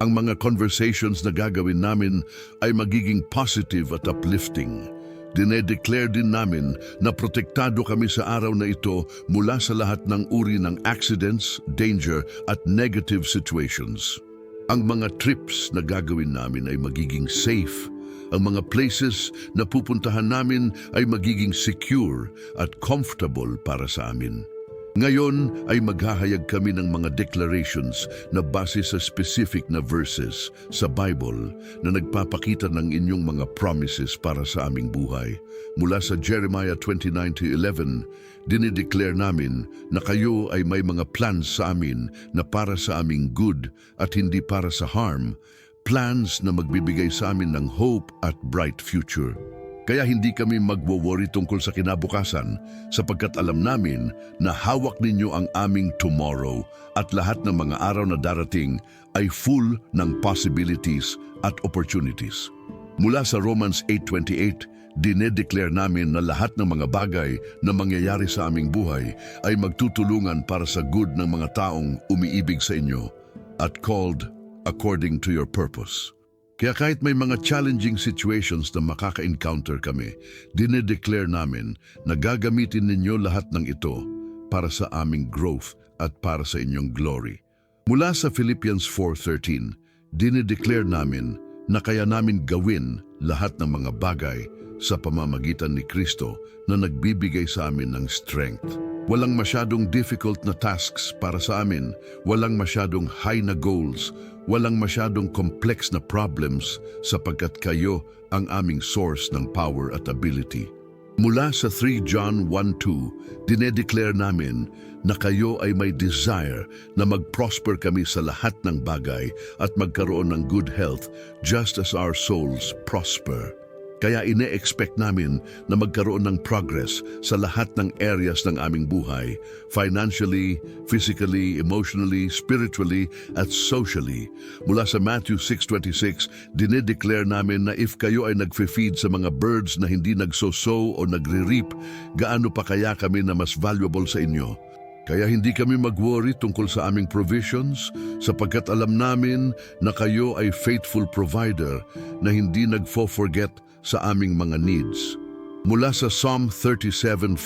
Ang mga conversations na gagawin namin ay magiging positive at uplifting. Dinedeclare din namin na protektado kami sa araw na ito mula sa lahat ng uri ng accidents, danger at negative situations. Ang mga trips na gagawin namin ay magiging safe. Ang mga places na pupuntahan namin ay magiging secure at comfortable para sa amin. Ngayon ay maghahayag kami ng mga declarations na base sa specific na verses sa Bible na nagpapakita ng inyong mga promises para sa aming buhay. Mula sa Jeremiah 29:11, dinideclare namin na kayo ay may mga plans sa amin na para sa aming good at hindi para sa harm, plans na magbibigay sa amin ng hope at bright future. Kaya hindi kami magwo-worry tungkol sa kinabukasan sapagkat alam namin na hawak ninyo ang aming tomorrow at lahat ng mga araw na darating ay full ng possibilities at opportunities. Mula sa Romans 8:28, dinedeclare namin na lahat ng mga bagay na mangyayari sa aming buhay ay magtutulungan para sa good ng mga taong umiibig sa inyo at called according to your purpose. Kaya kahit may mga challenging situations na makaka-encounter kami, dinedeclare namin na gagamitin ninyo lahat ng ito para sa aming growth at para sa inyong glory. Mula sa Philippians 4:13, dinedeclare namin na kaya namin gawin lahat ng mga bagay sa pamamagitan ni Kristo na nagbibigay sa amin ng strength. Walang masyadong difficult na tasks para sa amin, walang masyadong high na goals, walang masyadong complex na problems sapagkat kayo ang aming source ng power at ability. Mula sa 3 John 1:2, dinedeclare namin na kayo ay may desire na mag-prosper kami sa lahat ng bagay at magkaroon ng good health just as our souls prosper. Kaya ine-expect namin na magkaroon ng progress sa lahat ng areas ng aming buhay, financially, physically, emotionally, spiritually, at socially. Mula sa Matthew 6:26, dinedeclare namin na if kayo ay nagfe-feed sa mga birds na hindi nagsosow o nagre-reap, gaano pa kaya kami na mas valuable sa inyo? Kaya hindi kami mag-worry tungkol sa aming provisions sapagkat alam namin na kayo ay faithful provider na hindi nagfo-forget sa aming mga needs. Mula sa Psalm 37:4,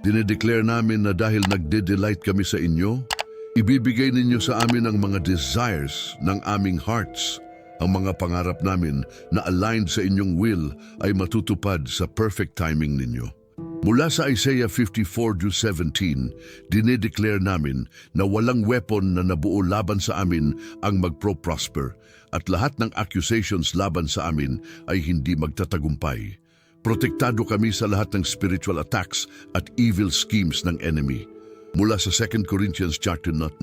dinedeclare namin na dahil nagde-delight kami sa inyo, ibibigay ninyo sa amin ang mga desires ng aming hearts. Ang mga pangarap namin na aligned sa inyong will ay matutupad sa perfect timing ninyo. Mula sa Isaiah 54:17, dinedeclare namin na walang weapon na nabuo laban sa amin ang magpro-prosper at lahat ng accusations laban sa amin ay hindi magtatagumpay. Protektado kami sa lahat ng spiritual attacks at evil schemes ng enemy. Mula sa 2 Corinthians 9:8,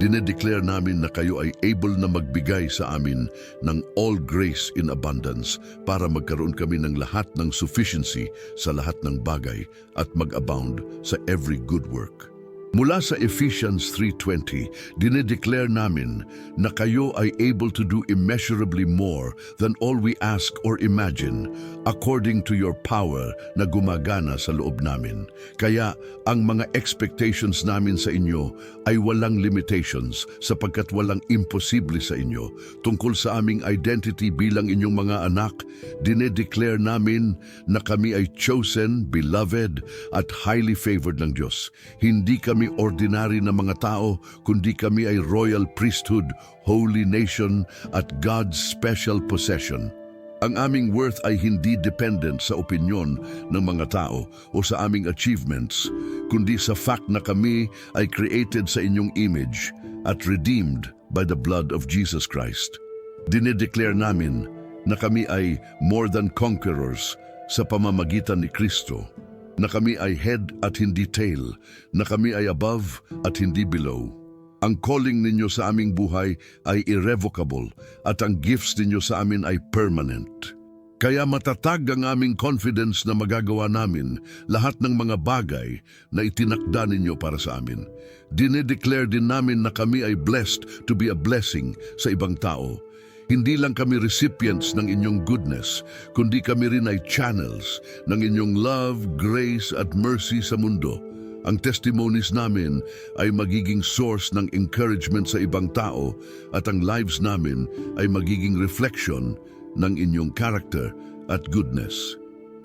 dinedeclare namin na kayo ay able na magbigay sa amin ng all grace in abundance para magkaroon kami ng lahat ng sufficiency sa lahat ng bagay at mag-abound sa every good work. Mula sa Ephesians 3:20, dinedeclare namin na kayo ay able to do immeasurably more than all we ask or imagine according to your power na gumagana sa loob namin. Kaya ang mga expectations namin sa inyo ay walang limitations sapagkat walang imposible sa inyo. Tungkol sa aming identity bilang inyong mga anak, dinedeclare namin na kami ay chosen, beloved at highly favored ng Diyos. Hindi kami ordinary na mga tao, kundi kami ay royal priesthood, holy nation, at God's special possession. Ang aming worth ay hindi dependent sa opinyon ng mga tao o sa aming achievements, kundi sa fact na kami ay created sa inyong image at redeemed by the blood of Jesus Christ. Dinedeclare namin na kami ay more than conquerors sa pamamagitan ni Kristo, na kami ay head at hindi tail, na kami ay above at hindi below. Ang calling ninyo sa aming buhay ay irrevocable at ang gifts ninyo sa amin ay permanent. Kaya matatag ang aming confidence na magagawa namin lahat ng mga bagay na itinakda ninyo para sa amin. Dinedeclare din namin na kami ay blessed to be a blessing sa ibang tao. Hindi lang kami recipients ng inyong goodness, kundi kami rin ay channels ng inyong love, grace at mercy sa mundo. Ang testimonies namin ay magiging source ng encouragement sa ibang tao at ang lives namin ay magiging reflection ng inyong character at goodness.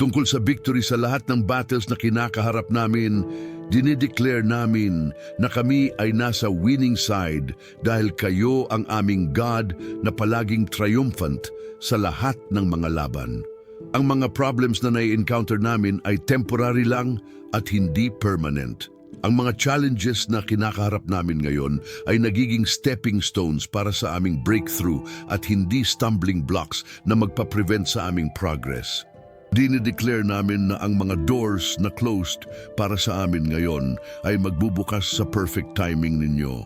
Tungkol sa victory sa lahat ng battles na kinakaharap namin, dinideclare namin na kami ay nasa winning side dahil kayo ang aming God na palaging triumphant sa lahat ng mga laban. Ang mga problems na nai-encounter namin ay temporary lang at hindi permanent. Ang mga challenges na kinakaharap namin ngayon ay nagiging stepping stones para sa aming breakthrough at hindi stumbling blocks na magpa-prevent sa aming progress. Dinideclare namin na ang mga doors na closed para sa amin ngayon ay magbubukas sa perfect timing ninyo.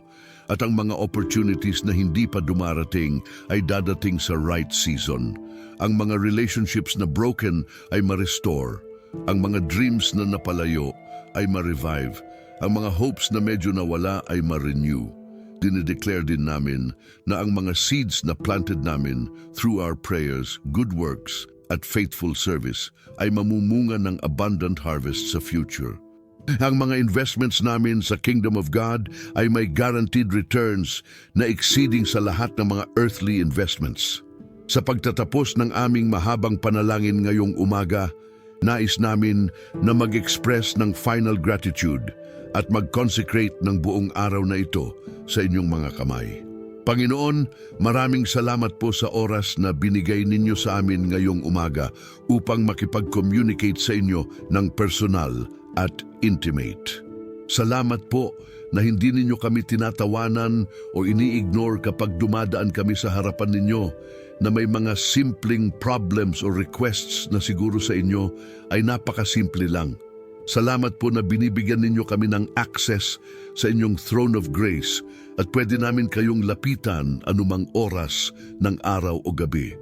At ang mga opportunities na hindi pa dumarating ay dadating sa right season. Ang mga relationships na broken ay ma-restore. Ang mga dreams na napalayo ay ma-revive. Ang mga hopes na medyo nawala ay ma-renew. Dinideclare din namin na ang mga seeds na planted namin through our prayers, good works, at faithful service ay mamumunga ng abundant harvest sa future. Ang mga investments namin sa Kingdom of God ay may guaranteed returns na exceeding sa lahat ng mga earthly investments. Sa pagtatapos ng aming mahabang panalangin ngayong umaga, nais namin na mag-express ng final gratitude at mag-consecrate ng buong araw na ito sa inyong mga kamay. Panginoon, maraming salamat po sa oras na binigay ninyo sa amin ngayong umaga upang makipag-communicate sa inyo ng personal at intimate. Salamat po na hindi ninyo kami tinatawanan o ini-ignore kapag dumadaan kami sa harapan ninyo na may mga simpleng problems o requests na siguro sa inyo ay napakasimple lang. Salamat po na binibigyan ninyo kami ng access sa inyong throne of grace at pwede namin kayong lapitan anumang oras ng araw o gabi.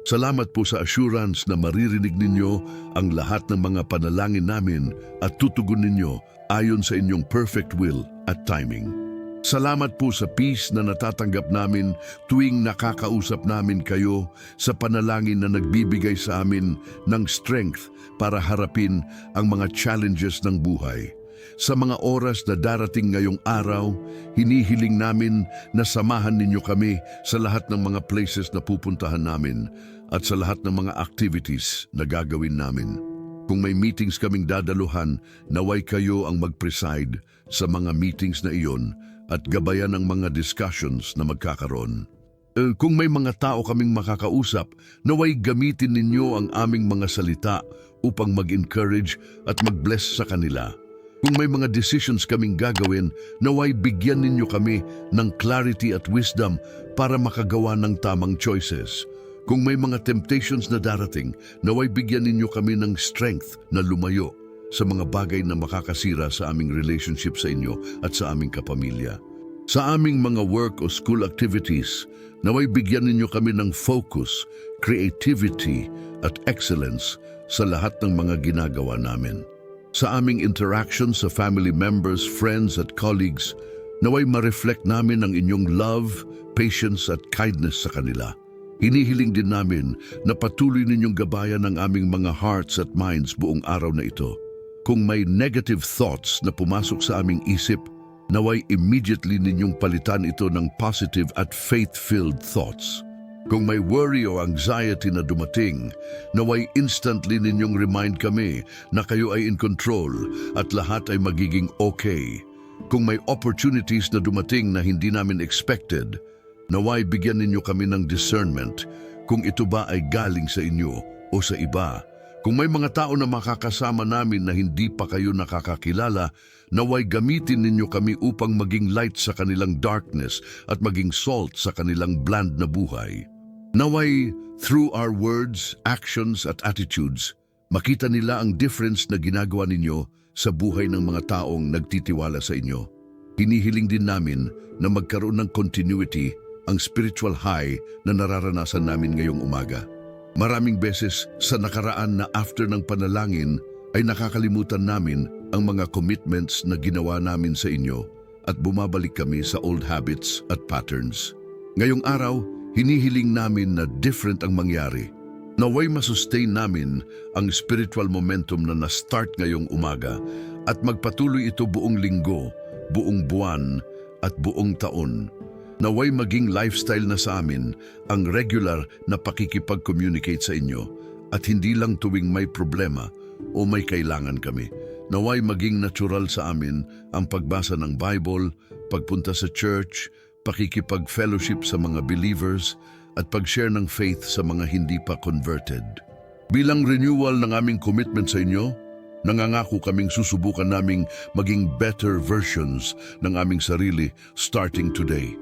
Salamat po sa assurance na maririnig ninyo ang lahat ng mga panalangin namin at tutugon ninyo ayon sa inyong perfect will at timing. Salamat po sa peace na natatanggap namin tuwing nakakausap namin kayo sa panalangin na nagbibigay sa amin ng strength para harapin ang mga challenges ng buhay. Sa mga oras na darating ngayong araw, hinihiling namin na samahan ninyo kami sa lahat ng mga places na pupuntahan namin at sa lahat ng mga activities na gagawin namin. Kung may meetings kaming dadaluhan, naway kayo ang mag-preside sa mga meetings na iyon at gabayan ang mga discussions na magkakaroon. Kung may mga tao kaming makakausap, naway gamitin ninyo ang aming mga salita upang mag-encourage at mag-bless sa kanila. Kung may mga decisions kaming gagawin, naway bigyan ninyo kami ng clarity at wisdom para makagawa ng tamang choices. Kung may mga temptations na darating, naway bigyan ninyo kami ng strength na lumayo sa mga bagay na makakasira sa aming relationship sa inyo at sa aming kapamilya. Sa aming mga work o school activities, naway bigyan ninyo kami ng focus, creativity at excellence sa lahat ng mga ginagawa namin. Sa aming interaction sa family members, friends at colleagues, naway ma-reflect namin ang inyong love, patience at kindness sa kanila. Hinihiling din namin na patuloy ninyong gabayan ang aming mga hearts at minds buong araw na ito. Kung may negative thoughts na pumasok sa aming isip, naway immediately ninyong palitan ito ng positive at faith-filled thoughts. Kung may worry o anxiety na dumating, naway instantly ninyong remind kami na kayo ay in control at lahat ay magiging okay. Kung may opportunities na dumating na hindi namin expected, naway bigyan ninyo kami ng discernment kung ito ba ay galing sa inyo o sa iba. Kung may mga tao na makakasama namin na hindi pa kayo nakakakilala, naway gamitin ninyo kami upang maging light sa kanilang darkness at maging salt sa kanilang bland na buhay. Naway, through our words, actions at attitudes, makita nila ang difference na ginagawa ninyo sa buhay ng mga taong nagtitiwala sa inyo. Hinihiling din namin na magkaroon ng continuity ang spiritual high na nararanasan namin ngayong umaga. Maraming beses sa nakaraan na after ng panalangin ay nakakalimutan namin ang mga commitments na ginawa namin sa inyo at bumabalik kami sa old habits at patterns. Ngayong araw, hinihiling namin na different ang mangyari. Naway masustain namin ang spiritual momentum na na-start ngayong umaga at magpatuloy ito buong linggo, buong buwan at buong taon. Naway maging lifestyle na sa amin ang regular na pakikipag-communicate sa inyo at hindi lang tuwing may problema o may kailangan kami. Naway maging natural sa amin ang pagbasa ng Bible, pagpunta sa church, pakikipag-fellowship sa mga believers at pag-share ng faith sa mga hindi pa converted. Bilang renewal ng aming commitment sa inyo, nangangako kaming susubukan naming maging better versions ng aming sarili starting today.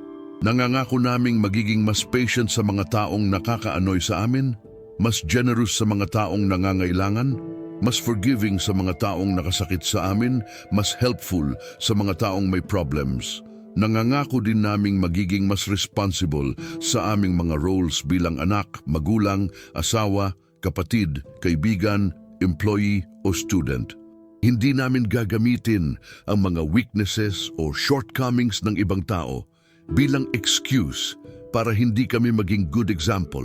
Nangangako naming magiging mas patient sa mga taong nakakaanoy sa amin, mas generous sa mga taong nangangailangan, mas forgiving sa mga taong nakasakit sa amin, mas helpful sa mga taong may problems. Nangangako din naming magiging mas responsible sa aming mga roles bilang anak, magulang, asawa, kapatid, kaibigan, employee o student. Hindi namin gagamitin ang mga weaknesses o shortcomings ng ibang tao bilang excuse para hindi kami maging good example.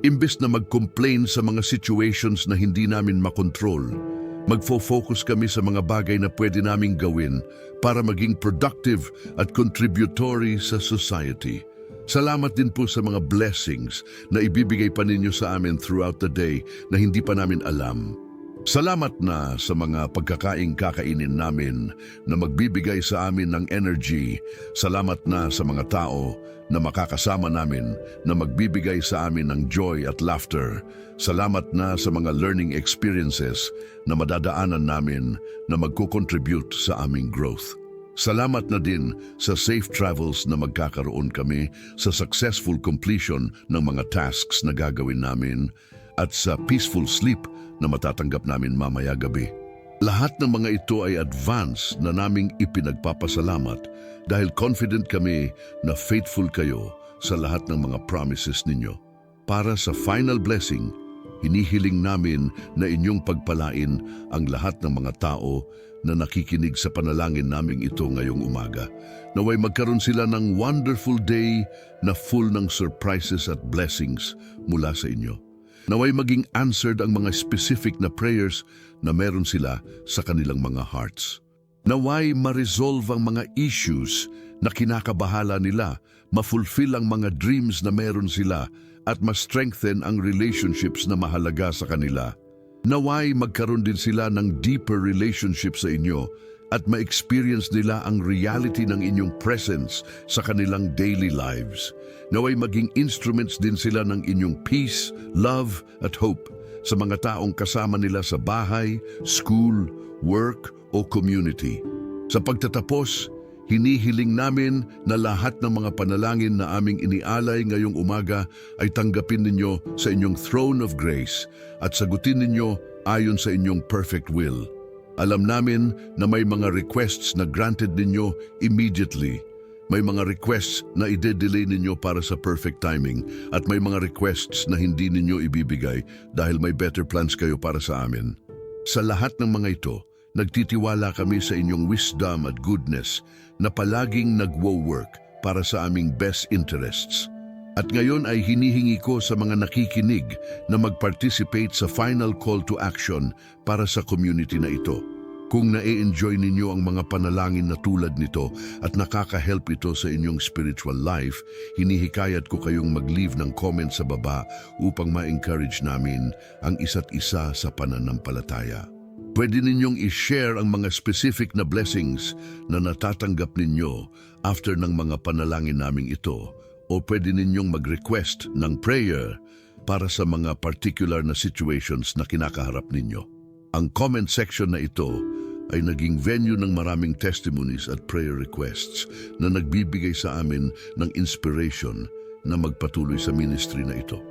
Imbes na mag-complain sa mga situations na hindi namin makontrol, magfo-focus kami sa mga bagay na pwede naming gawin para maging productive at contributory sa society. Salamat din po sa mga blessings na ibibigay pa ninyo sa amin throughout the day na hindi pa namin alam. Salamat na sa mga pagkakaing kakainin namin na magbibigay sa amin ng energy. Salamat na sa mga tao na makakasama namin na magbibigay sa amin ng joy at laughter. Salamat na sa mga learning experiences na madadaanan namin na magko-contribute sa aming growth. Salamat na din sa safe travels na magkakaroon kami sa successful completion ng mga tasks na gagawin namin at sa peaceful sleep na matatanggap namin mamaya gabi. Lahat ng mga ito ay advance na naming ipinagpapasalamat dahil confident kami na faithful kayo sa lahat ng mga promises ninyo. Para sa final blessing, hinihiling namin na inyong pagpalain ang lahat ng mga tao na nakikinig sa panalangin naming ito ngayong umaga. Naway magkaroon sila ng wonderful day na full ng surprises at blessings mula sa inyo. Naway maging answered ang mga specific na prayers na meron sila sa kanilang mga hearts. Naway ma-resolve ang mga issues na kinakabahala nila, ma-fulfill ang mga dreams na meron sila, at ma-strengthen ang relationships na mahalaga sa kanila. Naway magkaroon din sila ng deeper relationship sa inyo at ma-experience nila ang reality ng inyong presence sa kanilang daily lives. Naway maging instruments din sila ng inyong peace, love at hope sa mga taong kasama nila sa bahay, school, work o community. Sa pagtatapos, hinihiling namin na lahat ng mga panalangin na aming inialay ngayong umaga ay tanggapin ninyo sa inyong throne of grace at sagutin ninyo ayon sa inyong perfect will. Alam namin na may mga requests na granted ninyo immediately. May mga requests na ide-delay ninyo para sa perfect timing at may mga requests na hindi ninyo ibibigay dahil may better plans kayo para sa amin. Sa lahat ng mga ito, nagtitiwala kami sa inyong wisdom at goodness na palaging nagwo-work para sa aming best interests. At ngayon ay hinihingi ko sa mga nakikinig na mag-participate sa final call to action para sa community na ito. Kung na-enjoy ninyo ang mga panalangin na tulad nito at nakaka-help ito sa inyong spiritual life, hinihikayat ko kayong mag-leave ng comment sa baba upang ma-encourage namin ang isa't isa sa pananampalataya. Pwede ninyong i-share ang mga specific na blessings na natatanggap ninyo after ng mga panalangin naming ito, o pwede ninyong mag-request ng prayer para sa mga particular na situations na kinakaharap ninyo. Ang comment section na ito ay naging venue ng maraming testimonies at prayer requests na nagbibigay sa amin ng inspiration na magpatuloy sa ministry na ito.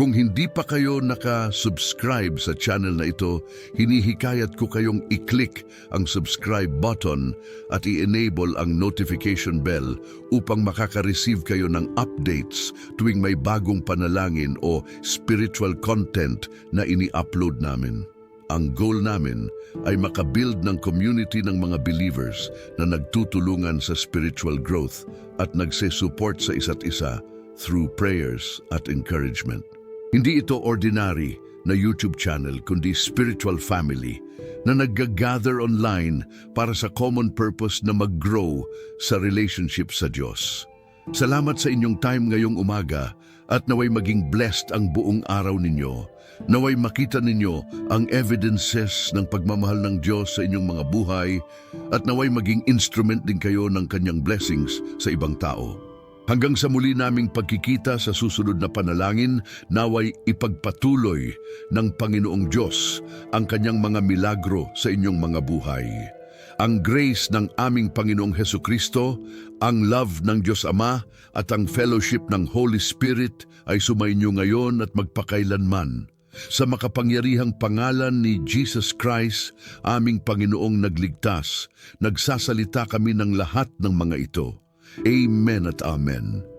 Kung hindi pa kayo naka-subscribe sa channel na ito, hinihikayat ko kayong i-click ang subscribe button at i-enable ang notification bell upang makaka-receive kayo ng updates tuwing may bagong panalangin o spiritual content na ini-upload namin. Ang goal namin ay makabuild ng community ng mga believers na nagtutulungan sa spiritual growth at nagse-support sa isa't isa through prayers at encouragement. Hindi ito ordinary na YouTube channel kundi spiritual family na nagga-gather online para sa common purpose na mag-grow sa relationship sa Diyos. Salamat sa inyong time ngayong umaga at naway maging blessed ang buong araw ninyo. Naway makita ninyo ang evidences ng pagmamahal ng Diyos sa inyong mga buhay at naway maging instrument din kayo ng kanyang blessings sa ibang tao. Hanggang sa muli naming pagkikita sa susunod na panalangin, naway ipagpatuloy ng Panginoong Diyos ang kanyang mga milagro sa inyong mga buhay. Ang grace ng aming Panginoong Hesukristo, ang love ng Diyos Ama at ang fellowship ng Holy Spirit ay sumainyo ngayon at magpakailanman. Sa makapangyarihang pangalan ni Jesus Christ, aming Panginoong nagligtas, nagsasalita kami ng lahat ng mga ito. Amen at Amen.